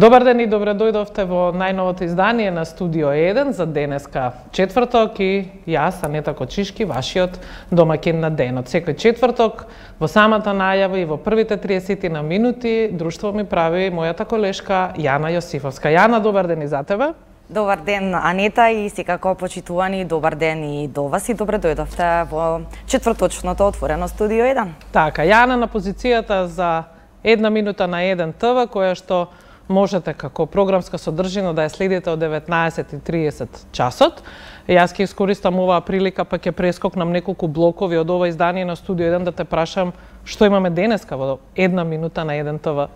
Добар ден и добре дојдовте во најновото издание на Студио 1 за денеска четврток и јас, Анета Кочишки, вашиот домаќин на денот. Секој четврток во самата најава и во првите 30 на минути друштво ми прави мојата колешка Јана Јосифовска. Јана, добар ден и за тебе. Добар ден, Анета, и секако почитувани, добар ден и до вас и добре дојдовте во четврточното отворено Студио 1. Така, Јана на позицијата за една минута на 1 ТВ, која што можете како програмска содржина да ја следите од 19:30 часот. Јас ќе искористам оваа прилика, па ќе прескокнам неколку блокови од ова издание на Студио 1 да те прашам што имаме денеска во една минута на 1 ТВ.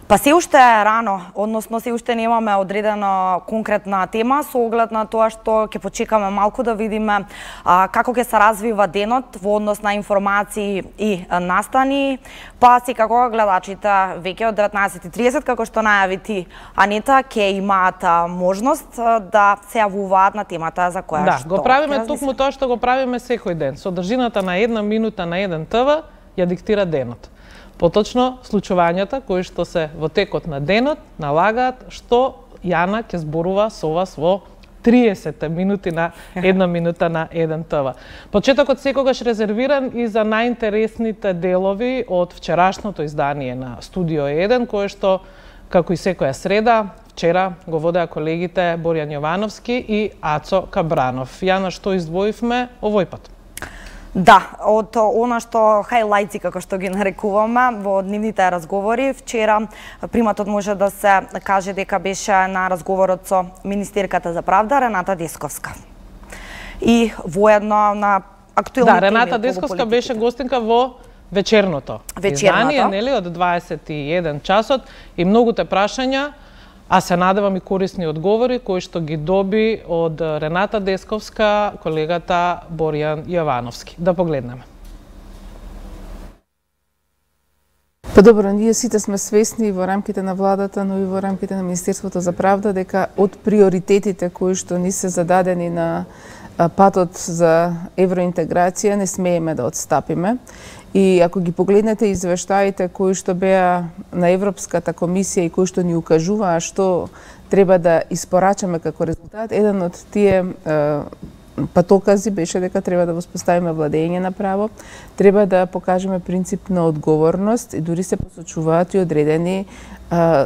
Па се уште е рано, односно се уште немаме одредена конкретна тема, со оглед на тоа што ќе почекаме малку да видиме како ќе се развива денот во однос на информации и настани, па секако гледачите веќе од 19:30, како што најави ти, Анета, ќе имаат можност да се јавуваат на темата за која што. Да, го правиме токму тоа што го правиме секој ден. Содржината на една минута на 1 ТВ ја диктира денот. Поточно, случувањата кои што се во текот на денот налагаат што Јана ќе зборува со вас во 30 минути на една минута на 1 ТВ. Почетокот секогаш резервиран и за најинтересните делови од вчерашното издание на Студио 1, кое што, како и секоја среда, вчера го водеа колегите Боријан Јовановски и Ацо Кабранов. Јана, што издвоивме овој пат? Да, од она што хајлајци, како што ги нарекуваме, во дневните разговори, вчера приматот може да се каже дека беше на разговорот со министерката за правда Рената Десковска. И воедно на актуелни теми. Да, Рената Десковска беше гостинка во вечерното издание, нели, од 21 часот и многуте прашања, а се надевам и корисни одговори кои што ги доби од Рената Десковска, колегата Боријан Јовановски. Да погледнеме. Па добро, ние сите сме свесни во рамките на владата, но и во рамките на Министерството за правда, дека од приоритетите кои што ни се зададени на патот за евроинтеграција не смееме да отстапиме. И ако ги погледнете извештаите кои што беа на Европската комисија и кои што ни укажуваа што треба да испорачаме како резултат, еден од тие патокази беше дека треба да воспоставиме владење на право, треба да покажеме принцип на одговорност и дури се посочуваат и одредени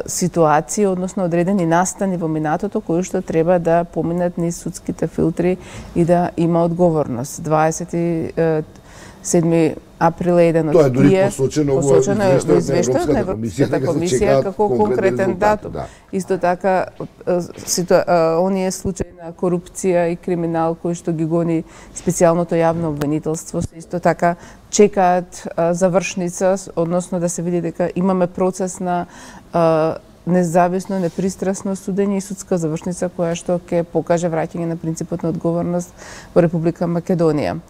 ситуации, односно одредени настани во минатото кои што треба да поминат низ судските филтри и да има одговорност. 27 април е еден од тие. Тоа е дури посочено во извештајот на Европската комисија како конкретен датум. Исто така, оние случаи на корупција и криминал кои што ги гони специјалното јавно обвинителство, исто така чекаат завршница, односно да се види дека имаме процес на независно, непристрасно судење и судска завршница која што ќе покаже враќање на принципот на одговорност во Република Македонија.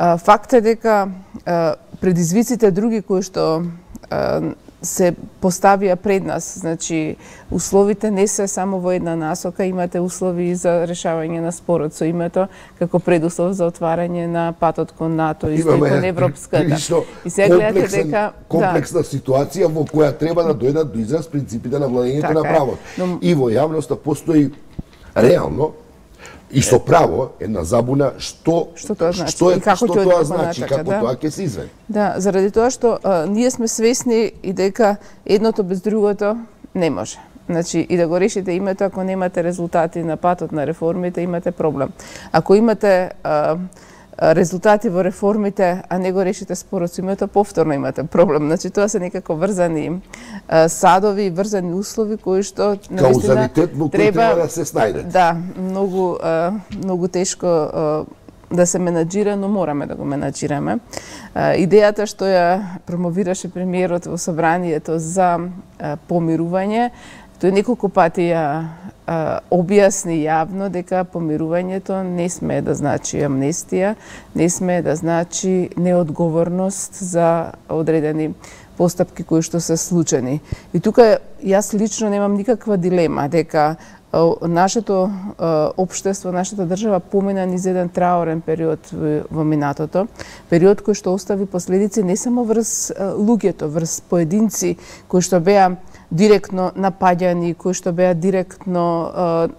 Факт е дека предизвиците други кои што се поставија пред нас, значи условите не се само во една насока, имате услови и за решавање на спорот со името како предуслов за отварање на патот кон НАТО и кон Европската. И сега гледате дека комплексна ситуација во која треба да дојдат до израз принципите на владењето на правот. И во јавноста постои реално и со право една забуна што тоа значи и како тоа ќе се изведе. Да, заради тоа што ние сме свесни и дека едното без другото не може. Значи и да го решите името, ако немате резултати на патот на реформите, имате проблем. Ако имате резултати во реформите, а не го решите спорот со името, повторно имате проблем. Значи тоа се некако врзани садови, врзани услови кои што каузалитет во кој треба да се снајдат. Да, многу тешко да се менаџира, но мораме да го менаџираме. Идејата што ја промовираше премиерот во собранието за помирување, тој неколку пати ја објасни јавно дека помирувањето не смее да значи амнестија, не смее да значи неодговорност за одредени постапки кои што се случени. И тука јас лично немам никаква дилема дека нашето општество, нашата држава помина низ еден траурен период во минатото, период кој што остави последици не само врз луѓето, врз поединци кои што беа директно напаѓани, кои што беа директно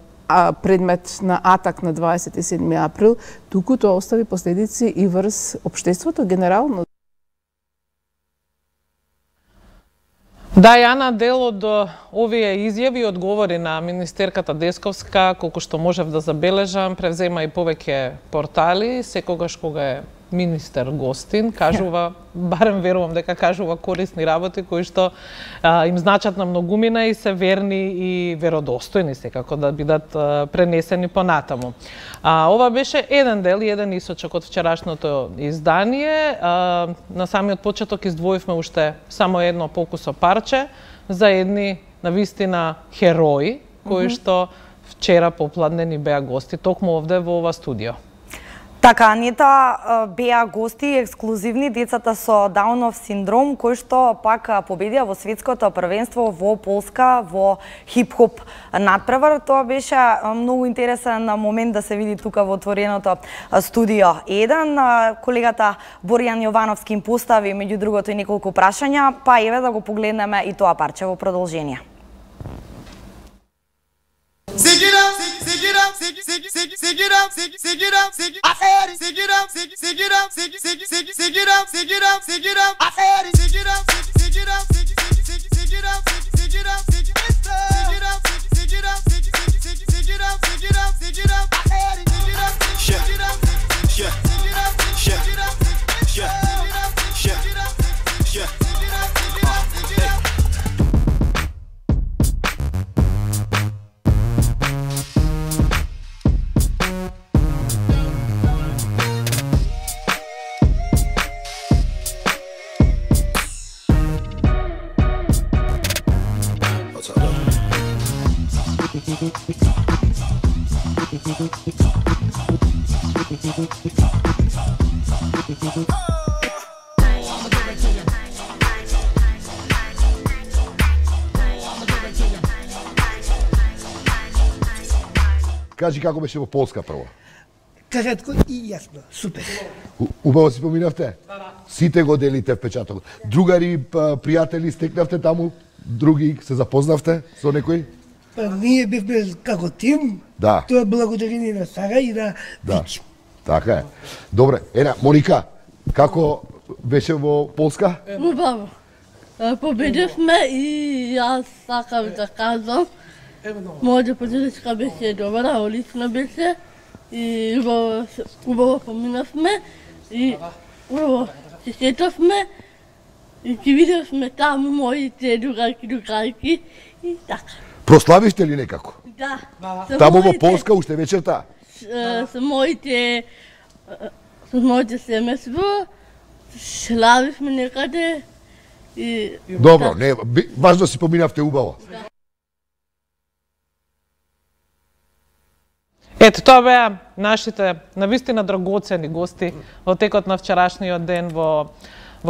предмет на атак на 27 април, туку тоа остави последици и врз општеството генерално. Да, Јана, дел од овие изјави одговори на министерката Десковска, колку што можев да забележам, превзема и повеќе портали, секогаш кога е министер гостин, кажува, барем верувам дека кажува корисни работи кои што им значат на многумина и се верни и веродостојни секако да бидат пренесени понатаму. Ова беше еден дел и еден исочок од вчерашното издание. На самиот почеток издвоивме уште само едно покусо парче за едни навистина херои кои што вчера попладне ни беа гости токму овде во ова студио. Така, Анета, беа гости ексклузивни децата со Даунов синдром, кои што пак победија во светското првенство во Полска во хип-хоп надпревар. Тоа беше многу интересен момент да се види тука во отвореното студио 1. Колегата Боријан Јовановски им постави меѓу другото и неколку прашања, па еве да го погледнеме и тоа парче во продолжение. Кажи како беше во Полска прво? Кратко и јасно, супер. Убаво си поминавте? Сите го делите впечатокот. Другари, пријатели стекнавте таму? Други се запознавте со некој? Па ние бевме како тим. Да. Тоа благодарение на Сара и на Вичи. Така е. Добре, Моника, како беше во Полска? Убаво. Победивме и јас сакам да кажам. Мојата почеточка беше добра, одлично беше и убаво поминавме и убаво се сетовме и ќе видевме таму моите другарки и така. Прославивте ли некако? Да. Таму во Полска уште вечерта? Со моите семејство славивме некаде и... Добро, не, важно си поминавте убаво. Ето, тоа беа нашите навистина драгоцени гости во текот на вчерашниот ден во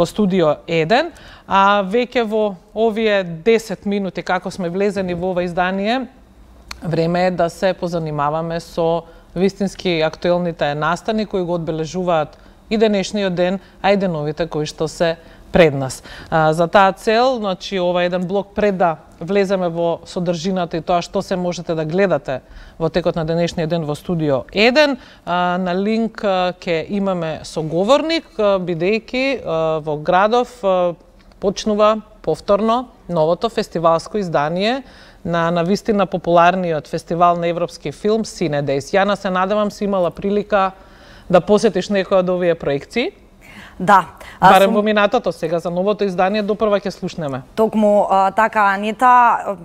студио 1, а веќе во овие 10 минути како сме влезени во ова издание, време е да се позанимаваме со вистински актуелните настани кои го одбележуваат и денешниот ден, а и деновите кои што се пред нас. За таа цел, значи, ова еден блок пред да влеземе во содржината и тоа што се можете да гледате во текот на денешниот ден во студио 1, на линк ќе имаме соговорник, бидејќи во градов почнува повторно новото фестивалско издание на навистина популарниот фестивал на европски филм Cinedejs. Јана, се надевам си имала прилика да посетиш некој од овие проекции. Да. Барем во минатото, сега за новото издание допрва ќе слушнеме. Токму така, Анита,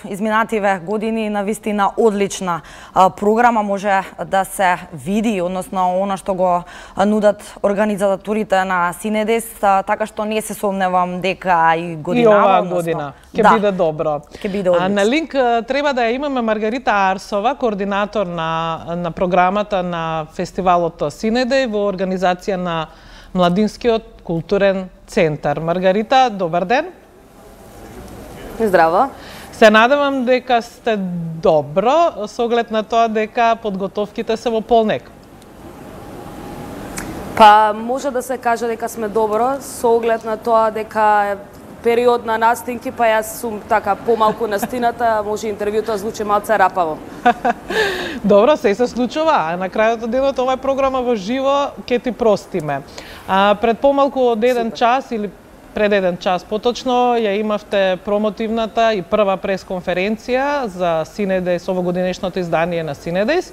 изминативе години навистина одлична програма може да се види, односно она што го нудат организаторите на Cinedejs, така што не се сомневам дека и годинава, и оваа година ќе биде добро. Ќе биде одлично. На линк треба да ја имаме Маргарита Арсова, координатор на програмата на фестивалот Cinedejs во организација на Младинскиот културен центар. Маргарита, добар ден. Здраво. Се надевам дека сте добро, со оглед на тоа дека подготовките се во полнек. Па може да се каже дека сме добро, со оглед на тоа дека период на настинки, па јас сум така помалку настината, може интервјуто звучи малце рапаво. Добро, се случува, а на крајот од денот оваа програма во живо ќе ти простиме. Пред помалку од 1 час или пред 1 час поточно ја имавте промотивната и прва пресконференција за Cinedejs, овогодинешното издание на Cinedejs,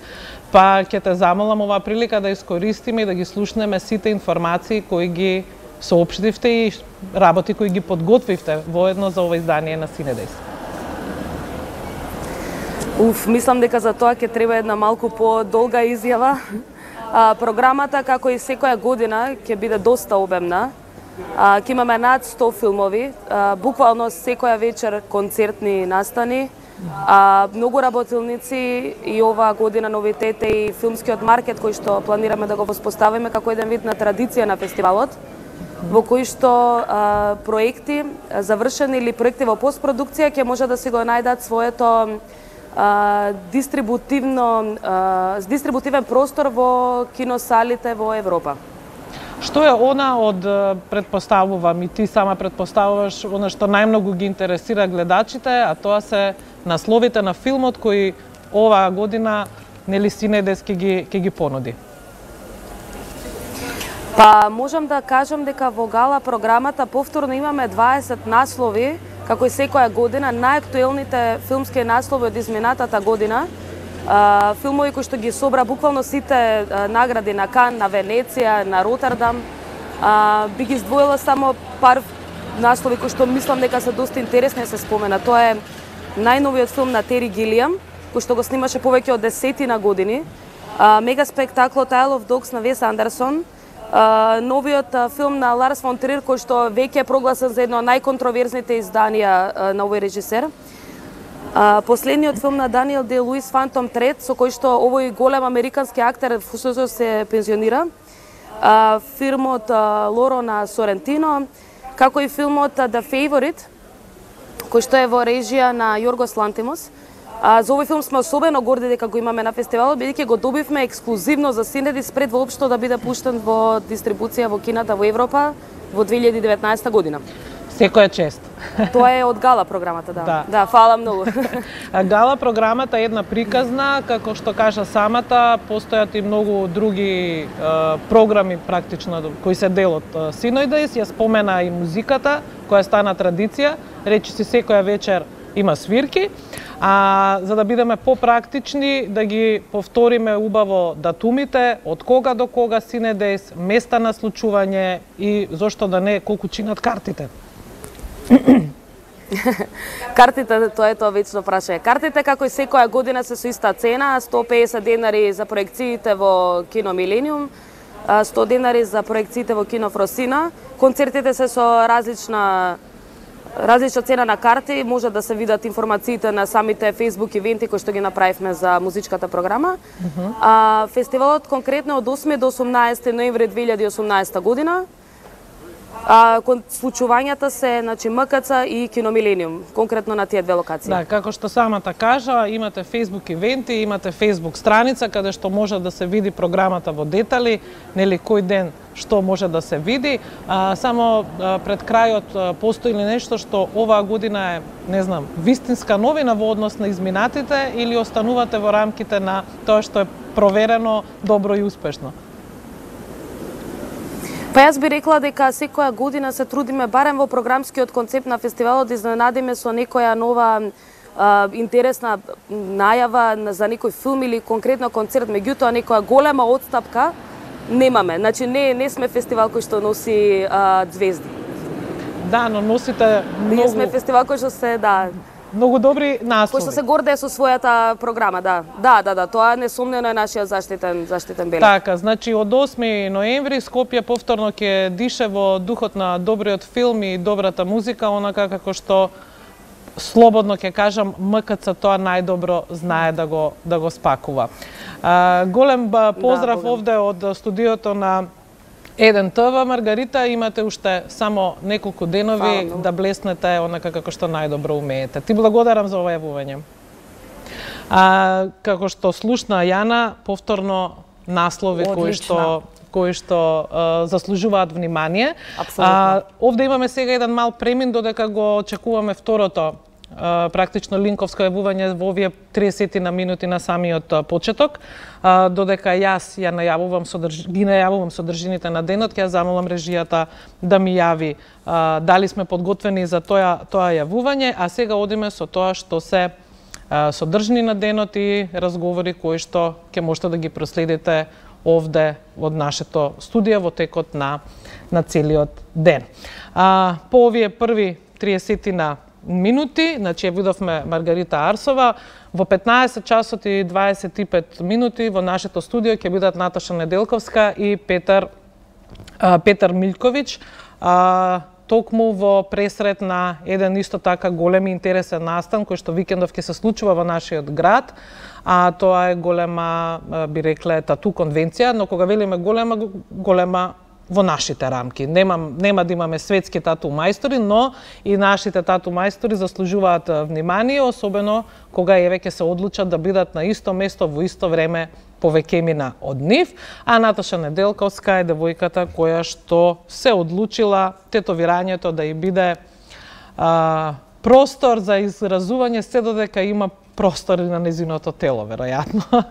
па ќе те замолам оваа прилика да искористиме и да ги слушнеме сите информации кои ги соопштивте и работи кои ги подготвивте воедно за ова издание на Cinedejs. Мислам дека за тоа ќе треба една малку подолга изјава. Програмата, како и секоја година, ќе биде доста обемна. Ќе имаме над 100 филмови, буквално секоја вечер концертни настани, многу работилници и оваа година новитет е и филмскиот маркет кој што планираме да го воспоставиме како еден вид на традиција на фестивалот, во кој што проекти завршени или проекти во постпродукција ќе може да си го најдат своето дистрибутивен простор во киносалите во Европа. Што е она од, предпоставувам и ти сама предпоставуваш, она што најмногу ги интересира гледачите, а тоа се насловите на филмот кои оваа година нели Cinedejs ќе ги понуди? Па можам да кажам дека во гала програмата повторно имаме 20 наслови, како и секоја година, најактуелните филмски наслови од изминатата година. Филмови кои што ги собра буквално сите награди на Кан, на Венеција, на Роттердам. Би ги издвоила само пар наслови кои што мислам дека се доста интересни да се спомена. Тоа е најновиот филм на Тери Гилиам, кој што го снимаше повеќе од 10 години. Мега спектаклот Isle of Dogs на Вес Андерсон. Новиот филм на Ларс фон Триер, кој што веќе е прогласен за едно од најконтроверзните изданија на овој режисер. Последниот филм на Даниел Де Луис, Фантом Тред, со кој што овој голем американски актер всушност се пензионира. Филмот Лоро на Сорентино, како и филмот The Favorite, кој што е во режија на Јоргос Лантимос. За овој филм сме особено горди дека го имаме на фестивалот, бидејќи го добивме ексклузивно за Cinedejs пред воопшто да биде пуштен во дистрибуција во кината во Европа во 2019 година. Секоја чест. Тоа е од гала програмата, да. Да, фала многу. Гала програмата е една приказна, како што кажа самата, постојат и многу други програми практично кои се дел од Cinedejs. Ја спомена и музиката, која стана традиција, речиси секоја вечер има свирки. За да бидеме попрактични, да ги повториме убаво датумите, од кога до кога Cinedejs, места на случување и зошто да не колку чинат картите. Картите, тоа е тоа вечно прашање. Картите, како и секоја година, се со иста цена, 150 денари за проекциите во Кино Милениум, 100 денари за проекциите во Кино Фросина. Концертите се со различна цена на карти, може да се видат информациите на самите Facebook ивенти кои што ги направивме за музичката програма. Фестивалот конкретно од 8 до 18 ноември 2018 година. Случувањата се МКЦ и Кино Милениум, конкретно на тие две локации. Да, како што самата кажа, имате Facebook ивенти, имате Facebook страница каде што може да се види програмата во детали, нели кој ден што може да се види. Само пред крајот постои ли нешто што оваа година е, не знам, вистинска новина во однос на изминатите или останувате во рамките на тоа што е проверено, добро и успешно? Па јас би рекла дека секоја година се трудиме барем во програмскиот концепт на фестивалот да изненадиме со некоја нова интересна најава за некој филм или конкретно концерт, меѓутоа некоја голема отстапка немаме. Значи не сме фестивал кој што носи звезди. Да, но носите многу... Ние сме фестивал кој што се, многу добри наслови. Кој што се гордее со својата програма, да. Да, тоа несомнено е нашиот заштитен белег. Така, значи од 8 ноември Скопје повторно ќе дише во духот на добриот филм и добрата музика, онака како што слободно ќе кажам, МКЦ тоа најдобро знае да го спакува. Голем поздрав овде од студиото на 1ТВ. Маргарита, имате уште само неколку денови да блеснете онака како што најдобро умеете. Ти благодарам за ова јавување. Како што слушна Јана, повторно наслови кои што кои што заслужуваат внимание. Апсолутно. Овде имаме сега еден мал премин додека го очекуваме второто практично линковско јавување во овие 30 на минути на самиот почеток, додека јас ги најавувам содржините на денот, ќе замолам режијата да ми јави дали сме подготвени за тоа јавување, а сега одиме со тоа што се содржини на денот и разговори кои што ќе можете да ги проследите овде од нашето студио во текот на целиот ден. По овие први 30 на минути, значи ја видовме Маргарита Арсова, во 15 часот и 25 минути во нашето студио ќе бидат Наташа Неделковска и Петар Милковиќ, токму во пресрет на еден исто така голем и интересен настан кој што викендов ќе се случува во нашиот град, а тоа е голема, би рекле, тату конвенција, но кога велиме голема во нашите рамки. Нема да имаме светски тату мајстори, но и нашите тату мајстори заслужуваат внимание, особено кога еве ќе се одлучат да бидат на исто место во исто време повеќе од нив, а Наташа Неделковска е девојката која што се одлучила тетовирањето да ја биде простор за изразување се додека има простор на незиното тело, веројатно.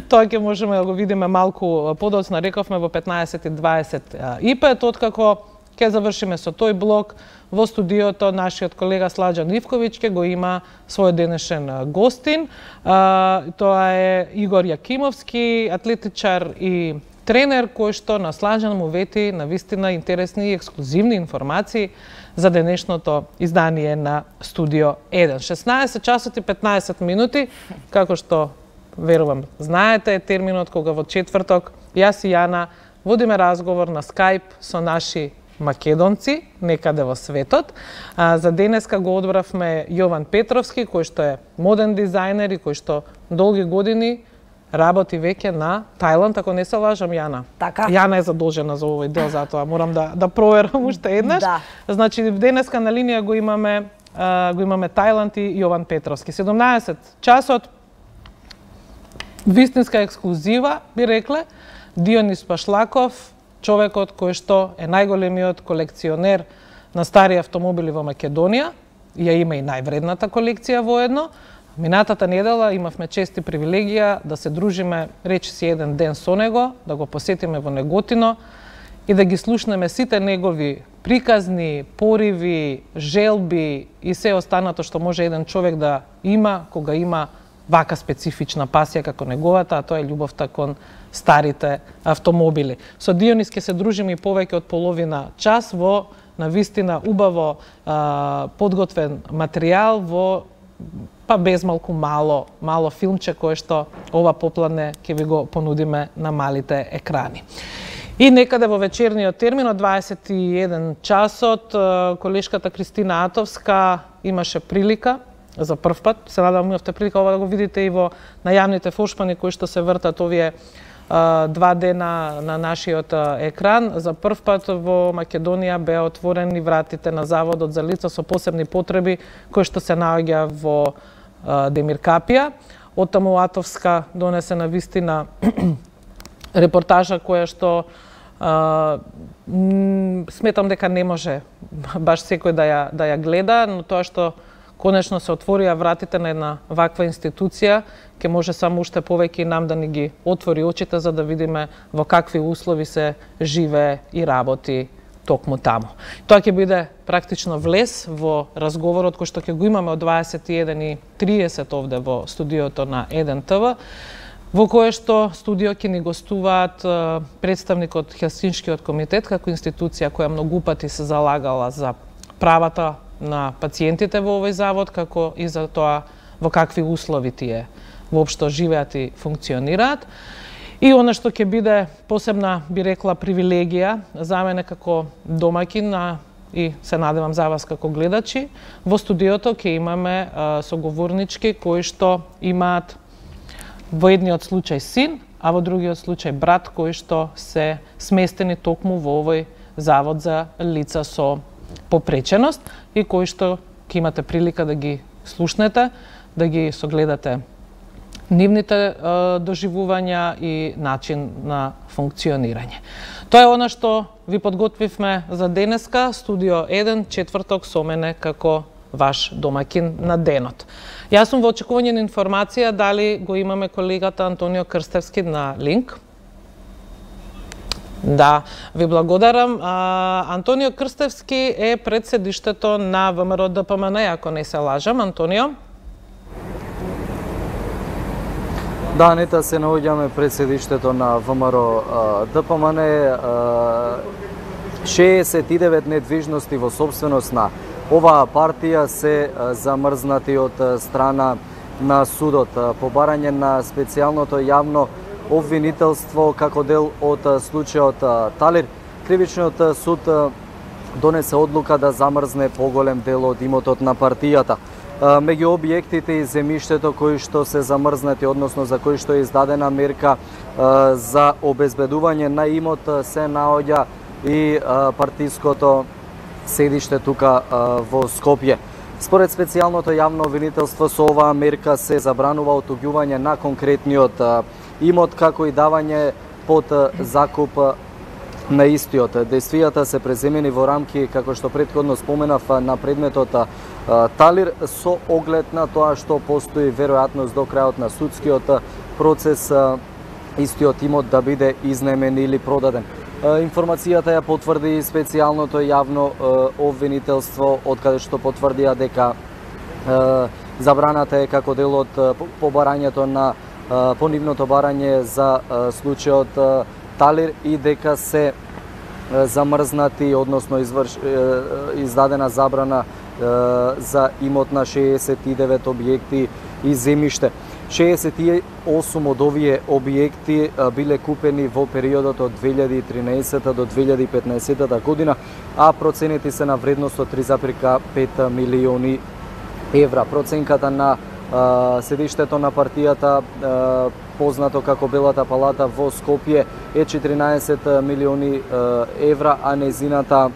Тоа ќе можеме да го видиме малку подоцна, рековме во 15:25, откако ќе завршиме со тој блок, во студиото нашиот колега Сладжан Ивковиќ ќе го има свој денешен гостин. Тоа е Игор Јакимовски, атлетичар и тренер, кој што на Сладжан му вети навистина интересни и ексклузивни информации за денешното издание на Студио 1. 16 часот и 15 минути, како што верувам знаете, е терминот кога во четврток јас и Јана водиме разговор на Skype со наши македонци некаде во светот. За денеска го одбравме Јован Петровски, кој што е моден дизајнер и кој што долги години работи веќе на Тајланд, ако не се лажам, Јана. Така. Јана е задолжена за овој дел, затоа морам да проверам уште еднаш. Да. Значи, денеска на линија го имаме Тајланд и Јован Петровски. 17 часот, вистинска ексклузива, би рекле, Дионис Пашлаков, човекот кој што е најголемиот колекционер на стари автомобили во Македонија, ја има и највредната колекција воедно. Минатата недела имавме чест и привилегија да се дружиме речиси еден ден со него, да го посетиме во Неготино и да ги слушнеме сите негови приказни, пориви, желби и се останато што може еден човек да има кога има вака специфична пасија како неговата, а тоа е љубовта кон старите автомобили. Со Дионис ќе се дружиме и повеќе од половина час во навистина убаво подготвен материјал во безмалку мало филмче кое што ова попладне ќе ви го понудиме на малите екрани. И некаде во вечерниот термин од 21 часот колешката Кристина Атовска имаше прилика за прв пат, се надам имавте прилика ова да го видите и во најавните фошпани кои што се вртат овие 2 дена на нашиот екран. За прв пат во Македонија беа отворени вратите на Заводот за лица со посебни потреби кој што се наоѓа во Демир Капија. Оттаму Атовска донесе на вистина репортажа која што сметам дека не може баш секој да ја гледа, но тоа што конечно се отворија вратите на една ваква институција, ќе може само уште повеќе и нам да ни ги отвори очите за да видиме во какви услови се живее и работи токму таму. Тоа ќе биде практично влез во разговорот кој што ќе го имаме од 21:30 овде во студиото на 1 ТВ, во кое што студио ќе ни гостуваат представник од Хелсиншкиот комитет како институција која многу пати се залагала за правата на пациентите во овој завод, како и за тоа во какви услови тие воопшто живеат и функционираат. И она што ќе биде посебна, би рекла, привилегија за мене како домаќин и се надевам за вас како гледачи, во студиото ќе имаме соговорнички кои што имаат во едниот случај син, а во другиот случај брат кои што се сместени токму во овој завод за лица со попреченост и кои што ќе имате прилика да ги слушнете, да ги согледате нивните доживувања и начин на функционирање. Тоа е она што ви подготвивме за денеска, Студио 1, четврток со мене како ваш домакин на денот. Јас сум во очекување на информација дали го имаме колегата Антонио Крстевски на линк. Да, ви благодарам. Антонио Крстевски е пред седиштето на ВМРО ДПМН, ако не се лажам. Антонио? Да, Анета, се наоѓаме пред седиштето на ВМРО ДПМН. 69 недвижности во собственост на оваа партија се замрзнати од страна на судот. По барање на специјалното јавно обвинителство како дел од случајот Талир, Кривичниот суд донесе одлука да замрзне поголем дел од имотот на партијата. Меѓу објектите и земјиштето кои што се замрзнати, односно за кои што е издадена мерка за обезбедување на имот, се наоѓа и партиското седиште тука во Скопје. Според специјалното јавно обвинителство, со оваа мерка се забранува отуѓување на конкретниот имот, како и давање под закуп на истиот. Действијата се преземени во рамки, како што претходно споменав, на предметот Талир, со оглед на тоа што постои веројатност до крајот на судскиот процес истиот имот да биде изнемен или продаден. Информацијата ја потврди специјалното јавно обвинителство, од каде што потврдија дека забраната е како дел од побарањето на понивното барање за случајот Талир и дека се замрзнати, односно издадена забрана за имот на 69 објекти и земјиште. 68 од овие објекти биле купени во периодот од 2013 до 2015 година, а проценети се на вредност од 3,5 милиони евра. Проценката на седиштето на партијата, познато како Белата палата во Скопје, е 14 милиони евра, а незината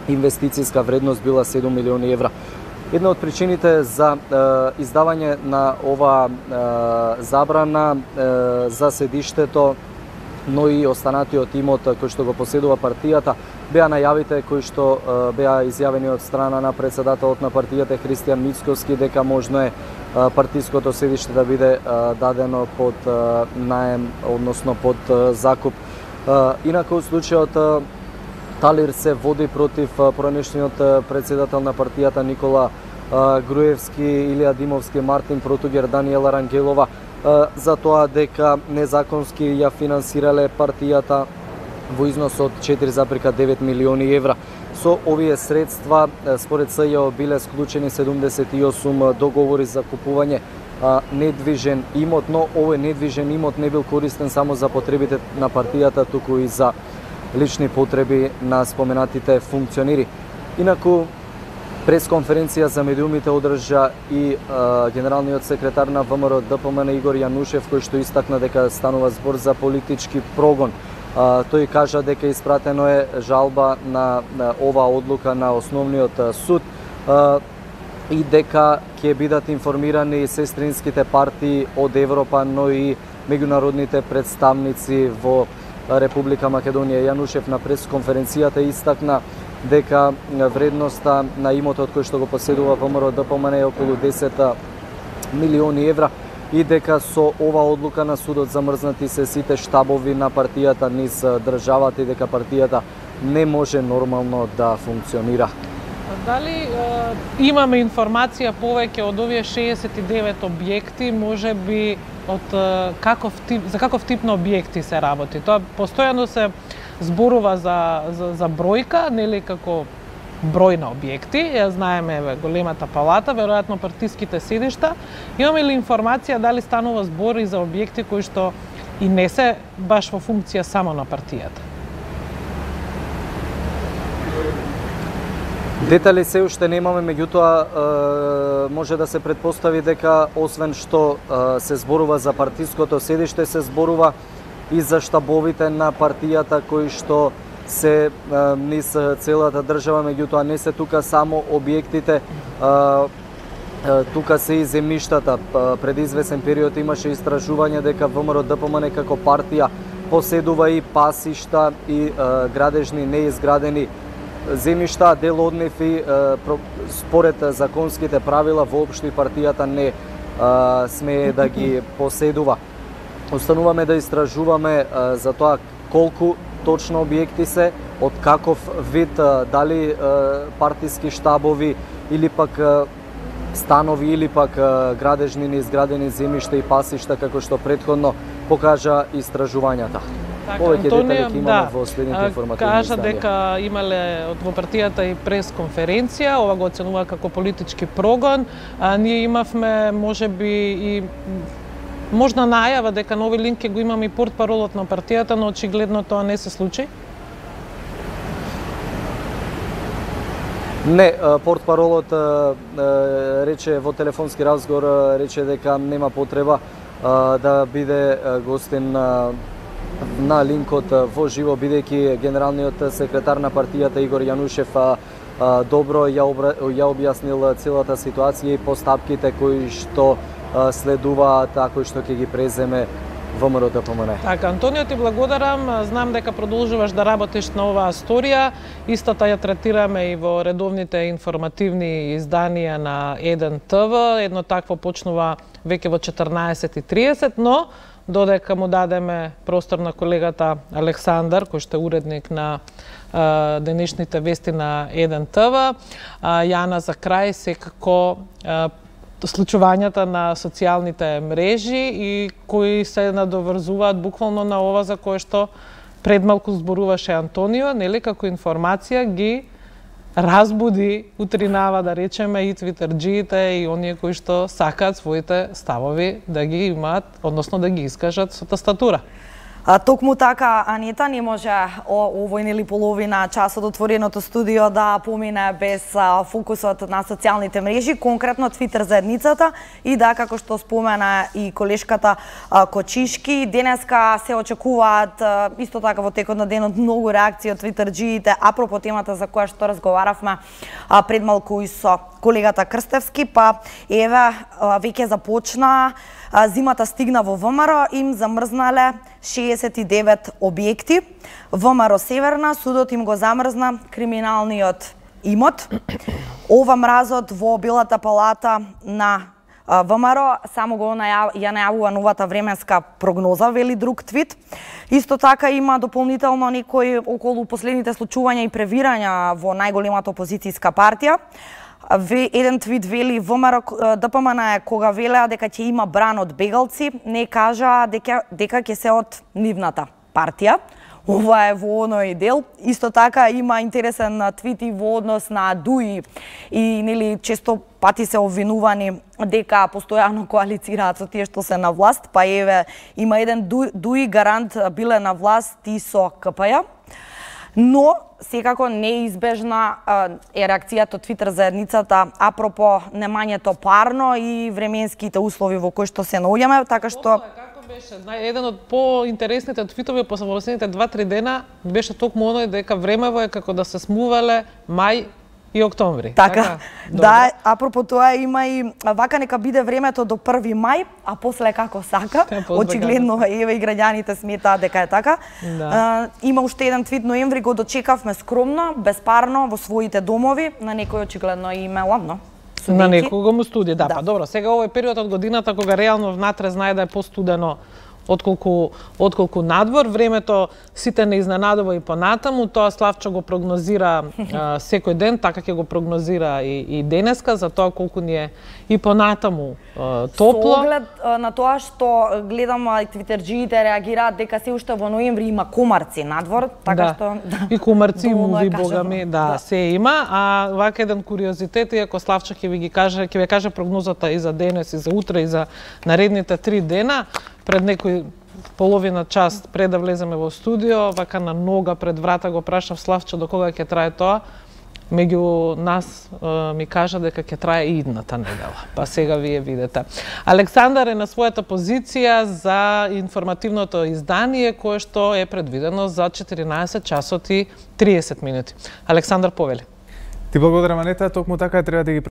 инвестицијска вредност била 7 милиони евра. Една од причините за издавање на оваа забрана за седиштето, но и останатиот имот кој што го поседува партијата, беа најавите кои што беа изјавени од страна на председателот на партијата Христијан Мицковски дека можно е партиското седиште да биде дадено под наем, односно под закуп. Инаку случајот Талир се води против поранешниот председател на партијата Никола Груевски, Илија Димовски, Мартин Протугер, Даниела Рангелова, за тоа дека незаконски ја финансирале партијата во износ од 4,9 милиони евра. Со овие средства, според СЈО, биле склучени 78 договори за купување недвижен имот, но овој недвижен имот не бил користен само за потребите на партијата, туку и за лични потреби на споменатите функционери. Инаку, пресконференција за медиумите одржа и генералниот секретар на ВМРО ДПМН Игор Јанушев, кој што истакна дека станува збор за политички прогон. Тој кажа дека испратено е жалба на оваа одлука на основниот суд и дека ќе бидат информирани сестринските партии од Европа, но и меѓународните представници во Република Македонија. Јанушев на пресконференцијата истакна дека вредноста на имотот кој што го поседува ВМРО ДПМН е околу 10 милиони евра и дека со ова одлука на судот замрзнати се сите штабови на партијата низ државата и дека партијата не може нормално да функционира. Дали имаме информација повеќе од овие 69 објекти, може би од за каков тип на објекти се работи? Тоа постојано се зборува за бројка, нели како број на објекти. Ја знаеме големата палата, веројатно партиските седишта. Имаме ли информација дали станува збор и за објекти кои што и не се баш во функција само на партијата? Детали се уште немаме, меѓутоа може да се претпостави дека освен што се зборува за партиското седиште, се зборува и за штабовите на партијата кои што се низ целата држава, меѓутоа не се тука само објектите. тука се и земјиштата. Пред извесен период имаше истражување дека ВМРО ДПМН како партија поседува и пасишта и градежни неизградени земјишта, дел од нив и според законските правила воопшто и партијата не смее да ги поседува. Остануваме да истражуваме за тоа колку точно објекти се, од каков вид, дали партиски штабови или пак станови или пак градежни неизградени земјишта и пасишта, како што претходно покажа истражувањата. Повеќе детали ќе имаме во следните информативни кажа изданија. дека имале во партијата и пресконференција, ова го оценува како политички прогон. Ние имавме можеби и можна најава дека нови линк ќе го имаме и портпаролот на партијата, но очигледно тоа не се случи. Не, портпаролот рече во телефонски разговор рече дека нема потреба да биде гостин на линкот во живо, бидејќи генералниот секретар на партијата Игор Јанушев добро ја објаснил целата ситуација и постапките кои што следуваат, кои што ќе ги преземе ВМРО ДПМН. Така, Антонио, ти благодарам. Знам дека продолжуваш да работиш на оваа сторија. Истата ја третираме и во редовните информативни изданија на 1 ТВ. Едно такво почнува веќе во 14:30, но додека му дадеме простор на колегата Александар, кој што е уредник на денешните вести на 1 ТВ, Јана за крај секако случувањата на социјалните мрежи и кои се надоврзуваат буквално на ова за кое што пред малку зборуваше Антонио, нели, како информација ги разбуди, утринава, да речеме, и твитерџиите и оние кои што сакаат своите ставови да ги имаат, односно да ги искажат со тастатура. Токму така, Анита, не може овој нели половина час од отвореното студио да помине без фокусот на социјалните мрежи, конкретно Твитер заедницата и да, како што спомена и колешката Кочишки, денеска се очекуваат исто така во текот на денот многу реакции од твитерџиите апропо темата за која што разговаравме пред малку и со колегата Крстевски, па еве веќе започна зимата, стигна во ВМРО, им замрзнале 69 објекти. ВМРО Северна, судот им го замрзна криминалниот имот. Ова мразот во Белата палата на ВМРО само го ја најавува новата временска прогноза, вели друг твит. Исто така има дополнително некои околу последните случувања и превирања во најголемата опозицијска партија. Еден твит вели ВМРО ДПМН кога велеа дека ќе има бран од бегалци, не кажа дека ќе се од нивната партија. Ова е во оној дел. Исто така има интересен твит и во однос на Дуи и нели често пати се обвинувани дека постојано коалицираат со тие што се на власт, па еве има еден Дуи гарант биле на власт и со КПЈ. Но секако неизбежна е реакцијата од Твитер заедницата апропо немањето парно и временските услови во кои што се наоѓаме, така што како беше? Еден од поинтересните твитови по последните 2-3 дена беше токму оној дека времево е како да се смувале мај и октомври. Така, да, апропо тоа има и вака нека биде времето до 1 мај, а после како сака. Очигледно еве и граѓаните сметаат дека е така. Да. Има уште еден твит, ноември го дочекавме скромно, безпарно во своите домови, на некој очигледно и ладно. На некого му студија, да, па добро, сега овој период од годината кога реално внатре знае да е постудено отколку надвор, времето сите не изненадува и понатаму, тоа Славчо го прогнозира секој ден, така ќе го прогнозира и денеска, за тоа колку ни е и понатаму топло. Со оглед на тоа што гледам и твитерџиите реагираат дека се уште во ноември има комарци надвор, така што и комарци, муви, богами, се има, а вака еден куриозитет, иако Славчо ќе ви каже прогнозата и за денес, и за утре, и за наредните 3 дена, пред некој половина час пред да влеземе во студио, вака на нога пред врата го прашав Славчо до кога ќе трае тоа. Меѓу нас ми кажа дека ќе трае и идната недела. Па сега вие видите. Александар е на својата позиција за информативното издание кое што е предвидено за 14 часот и 30 минути. Александар, повели. Ти благодарам, Анета, токму така треба да ги